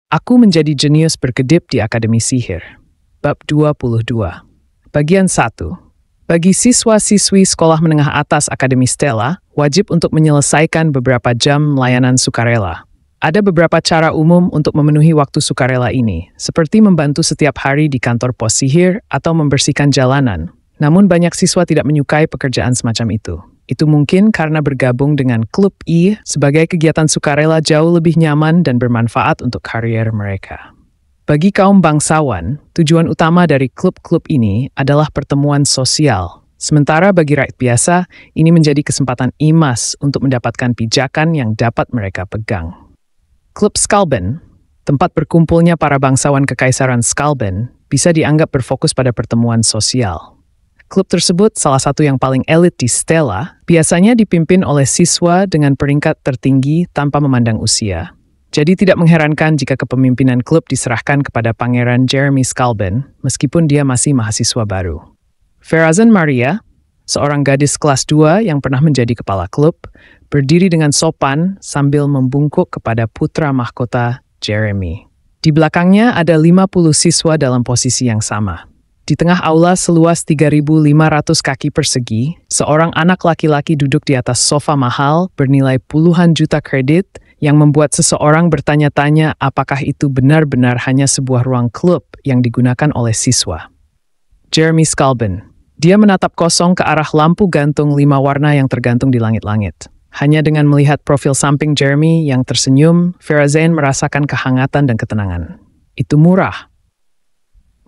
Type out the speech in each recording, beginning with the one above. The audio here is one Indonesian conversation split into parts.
Aku menjadi jenius berkedip di Akademi Sihir. Bab 22. Bagian 1. Bagi siswa-siswi sekolah menengah atas Akademi Stella, wajib untuk menyelesaikan beberapa jam layanan sukarela. Ada beberapa cara umum untuk memenuhi waktu sukarela ini, seperti membantu setiap hari di kantor pos sihir atau membersihkan jalanan. Namun banyak siswa tidak menyukai pekerjaan semacam itu. Itu mungkin karena bergabung dengan Klub I sebagai kegiatan sukarela jauh lebih nyaman dan bermanfaat untuk karier mereka. Bagi kaum bangsawan, tujuan utama dari klub-klub ini adalah pertemuan sosial. Sementara bagi rakyat biasa, ini menjadi kesempatan emas untuk mendapatkan pijakan yang dapat mereka pegang. Klub Skalben, tempat berkumpulnya para bangsawan Kekaisaran Skalben, bisa dianggap berfokus pada pertemuan sosial. Klub tersebut, salah satu yang paling elit di Stella, biasanya dipimpin oleh siswa dengan peringkat tertinggi tanpa memandang usia. Jadi tidak mengherankan jika kepemimpinan klub diserahkan kepada Pangeran Jeremy Skalben, meskipun dia masih mahasiswa baru. Farazan Maria, seorang gadis kelas 2 yang pernah menjadi kepala klub, berdiri dengan sopan sambil membungkuk kepada putra mahkota Jeremy. Di belakangnya ada 50 siswa dalam posisi yang sama. Di tengah aula seluas 3.500 kaki persegi, seorang anak laki-laki duduk di atas sofa mahal bernilai puluhan juta kredit yang membuat seseorang bertanya-tanya apakah itu benar-benar hanya sebuah ruang klub yang digunakan oleh siswa. Jeremy Skalben. Dia menatap kosong ke arah lampu gantung 5 warna yang tergantung di langit-langit. Hanya dengan melihat profil samping Jeremy yang tersenyum, Farazan merasakan kehangatan dan ketenangan. Itu murah.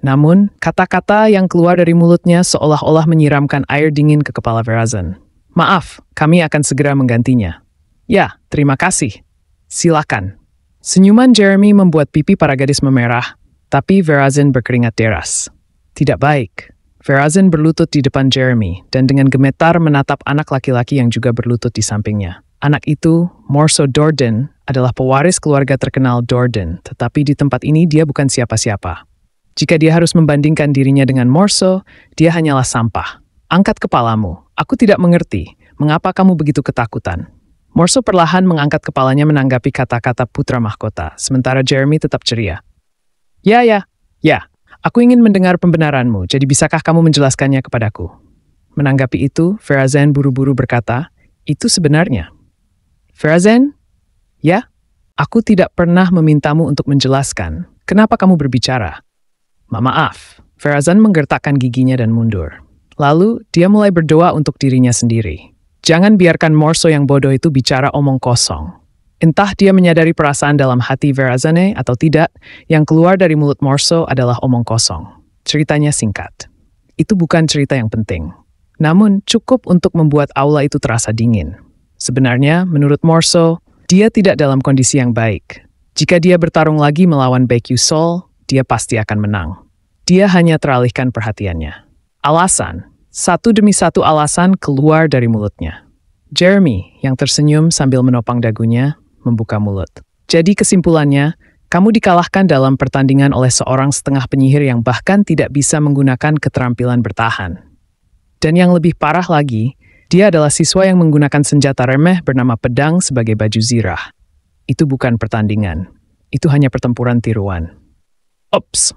Namun, kata-kata yang keluar dari mulutnya seolah-olah menyiramkan air dingin ke kepala Farazan. Maaf, kami akan segera menggantinya. Ya, terima kasih. Silakan. Senyuman Jeremy membuat pipi para gadis memerah, tapi Farazan berkeringat deras. Tidak baik. Farazan berlutut di depan Jeremy dan dengan gemetar menatap anak laki-laki yang juga berlutut di sampingnya. Anak itu, Morso Dorden, adalah pewaris keluarga terkenal Dorden, tetapi di tempat ini dia bukan siapa-siapa. Jika dia harus membandingkan dirinya dengan Morso, dia hanyalah sampah. Angkat kepalamu. Aku tidak mengerti. Mengapa kamu begitu ketakutan? Morso perlahan mengangkat kepalanya menanggapi kata-kata putra mahkota, sementara Jeremy tetap ceria. Ya. Aku ingin mendengar pembenaranmu, jadi bisakah kamu menjelaskannya kepadaku? Menanggapi itu, Farazan buru-buru berkata, itu sebenarnya. Farazan? Ya? Aku tidak pernah memintamu untuk menjelaskan. Kenapa kamu berbicara? Maaf, Farazan menggertakkan giginya dan mundur. Lalu, dia mulai berdoa untuk dirinya sendiri. Jangan biarkan Morso yang bodoh itu bicara omong kosong. Entah dia menyadari perasaan dalam hati Farazan atau tidak, yang keluar dari mulut Morso adalah omong kosong. Ceritanya singkat. Itu bukan cerita yang penting. Namun, cukup untuk membuat aula itu terasa dingin. Sebenarnya, menurut Morso, dia tidak dalam kondisi yang baik. Jika dia bertarung lagi melawan Baekyu Sol, dia pasti akan menang. Dia hanya teralihkan perhatiannya. Alasan. Satu demi satu alasan keluar dari mulutnya. Jeremy, yang tersenyum sambil menopang dagunya, membuka mulut. Jadi kesimpulannya, kamu dikalahkan dalam pertandingan oleh seorang setengah penyihir yang bahkan tidak bisa menggunakan keterampilan bertahan. Dan yang lebih parah lagi, dia adalah siswa yang menggunakan senjata remeh bernama pedang sebagai baju zirah. Itu bukan pertandingan. Itu hanya pertempuran tiruan. Ops.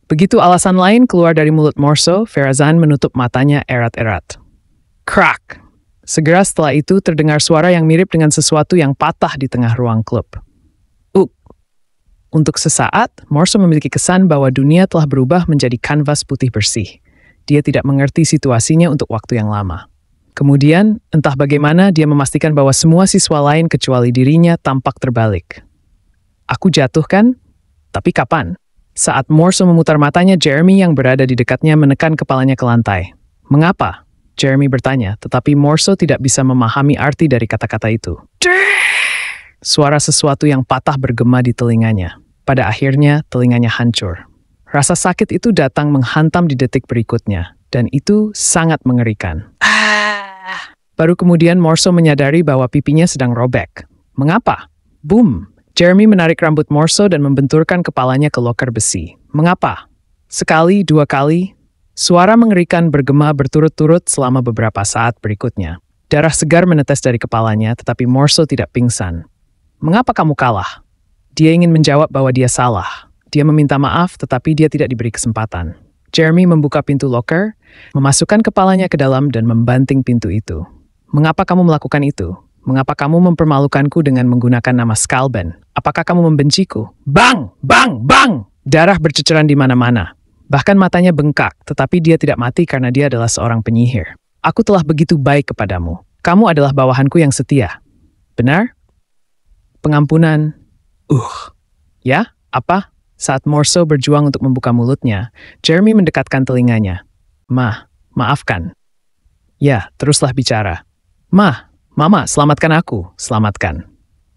Begitu alasan lain keluar dari mulut Morso, Farazan menutup matanya erat-erat. Krak! Segera setelah itu terdengar suara yang mirip dengan sesuatu yang patah di tengah ruang klub. Untuk sesaat, Morso memiliki kesan bahwa dunia telah berubah menjadi kanvas putih bersih. Dia tidak mengerti situasinya untuk waktu yang lama. Kemudian, entah bagaimana dia memastikan bahwa semua siswa lain kecuali dirinya tampak terbalik. Aku jatuh kan? Tapi kapan? Saat Morso memutar matanya, Jeremy yang berada di dekatnya menekan kepalanya ke lantai. Mengapa? Jeremy bertanya, tetapi Morso tidak bisa memahami arti dari kata-kata itu. Suara sesuatu yang patah bergema di telinganya. Pada akhirnya, telinganya hancur. Rasa sakit itu datang menghantam di detik berikutnya, dan itu sangat mengerikan. Baru kemudian Morso menyadari bahwa pipinya sedang robek. Mengapa? Boom! Jeremy menarik rambut Morso dan membenturkan kepalanya ke loker besi. Mengapa? Sekali, 2 kali, suara mengerikan bergema berturut-turut selama beberapa saat berikutnya. Darah segar menetes dari kepalanya, tetapi Morso tidak pingsan. Mengapa kamu kalah? Dia ingin menjawab bahwa dia salah. Dia meminta maaf, tetapi dia tidak diberi kesempatan. Jeremy membuka pintu locker, memasukkan kepalanya ke dalam dan membanting pintu itu. Mengapa kamu melakukan itu? Mengapa kamu mempermalukanku dengan menggunakan nama Skalben? Apakah kamu membenciku? Bang! Bang! Bang! Darah berceceran di mana-mana. Bahkan matanya bengkak, tetapi dia tidak mati karena dia adalah seorang penyihir. Aku telah begitu baik kepadamu. Kamu adalah bawahanku yang setia. Benar? Pengampunan. Ya, apa? Saat Morso berjuang untuk membuka mulutnya, Jeremy mendekatkan telinganya. Maafkan. Ya, teruslah bicara. Mama, selamatkan aku. Selamatkan.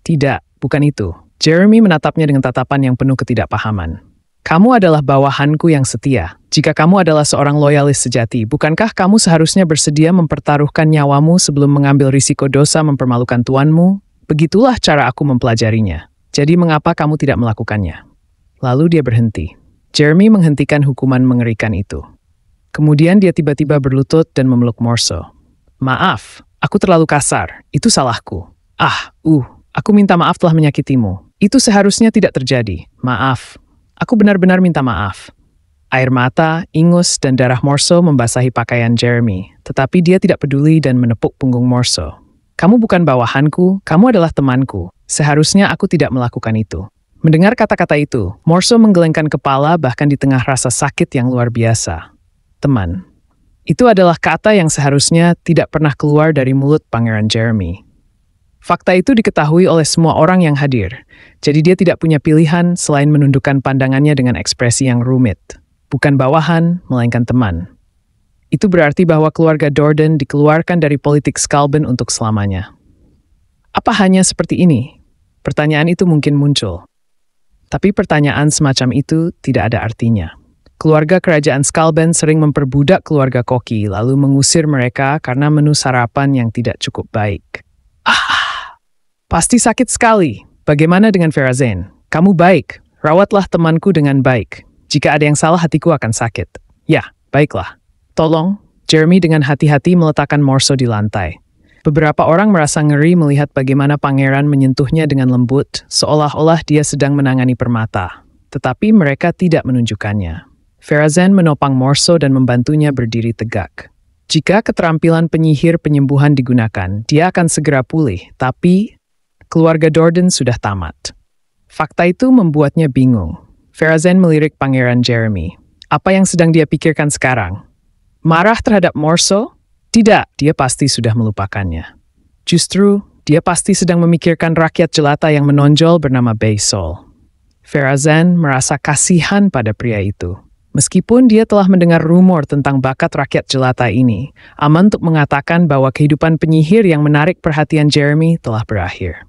Tidak, bukan itu. Jeremy menatapnya dengan tatapan yang penuh ketidakpahaman. Kamu adalah bawahanku yang setia. Jika kamu adalah seorang loyalis sejati, bukankah kamu seharusnya bersedia mempertaruhkan nyawamu sebelum mengambil risiko dosa mempermalukan tuanmu? Begitulah cara aku mempelajarinya. Jadi mengapa kamu tidak melakukannya? Lalu dia berhenti. Jeremy menghentikan hukuman mengerikan itu. Kemudian dia tiba-tiba berlutut dan memeluk Morso. Maaf, aku terlalu kasar. Itu salahku. Aku minta maaf telah menyakitimu. Itu seharusnya tidak terjadi. Maaf. Aku benar-benar minta maaf. Air mata, ingus, dan darah Morso membasahi pakaian Jeremy. Tetapi dia tidak peduli dan menepuk punggung Morso. Kamu bukan bawahanku, kamu adalah temanku. Seharusnya aku tidak melakukan itu. Mendengar kata-kata itu, Morso menggelengkan kepala bahkan di tengah rasa sakit yang luar biasa. Teman. Itu adalah kata yang seharusnya tidak pernah keluar dari mulut Pangeran Jeremy. Fakta itu diketahui oleh semua orang yang hadir, jadi dia tidak punya pilihan selain menundukkan pandangannya dengan ekspresi yang rumit. Bukan bawahan, melainkan teman. Itu berarti bahwa keluarga Dordan dikeluarkan dari politik Skalben untuk selamanya. Apa hanya seperti ini? Pertanyaan itu mungkin muncul. Tapi pertanyaan semacam itu tidak ada artinya. Keluarga kerajaan Skalben sering memperbudak keluarga Koki lalu mengusir mereka karena menu sarapan yang tidak cukup baik. Pasti sakit sekali. Bagaimana dengan Farazan? Kamu baik. Rawatlah temanku dengan baik. Jika ada yang salah, hatiku akan sakit. Ya, baiklah. Tolong, Jeremy dengan hati-hati meletakkan Morso di lantai. Beberapa orang merasa ngeri melihat bagaimana pangeran menyentuhnya dengan lembut, seolah-olah dia sedang menangani permata. Tetapi mereka tidak menunjukkannya. Farazan menopang Morso dan membantunya berdiri tegak. Jika keterampilan penyihir penyembuhan digunakan, dia akan segera pulih, tapi keluarga Dordan sudah tamat. Fakta itu membuatnya bingung. Farazan melirik Pangeran Jeremy. Apa yang sedang dia pikirkan sekarang? Marah terhadap Morso? Tidak, dia pasti sudah melupakannya. Justru, dia pasti sedang memikirkan rakyat jelata yang menonjol bernama Baysol. Farazan merasa kasihan pada pria itu. Meskipun dia telah mendengar rumor tentang bakat rakyat jelata ini, aman untuk mengatakan bahwa kehidupan penyihir yang menarik perhatian Jeremy telah berakhir.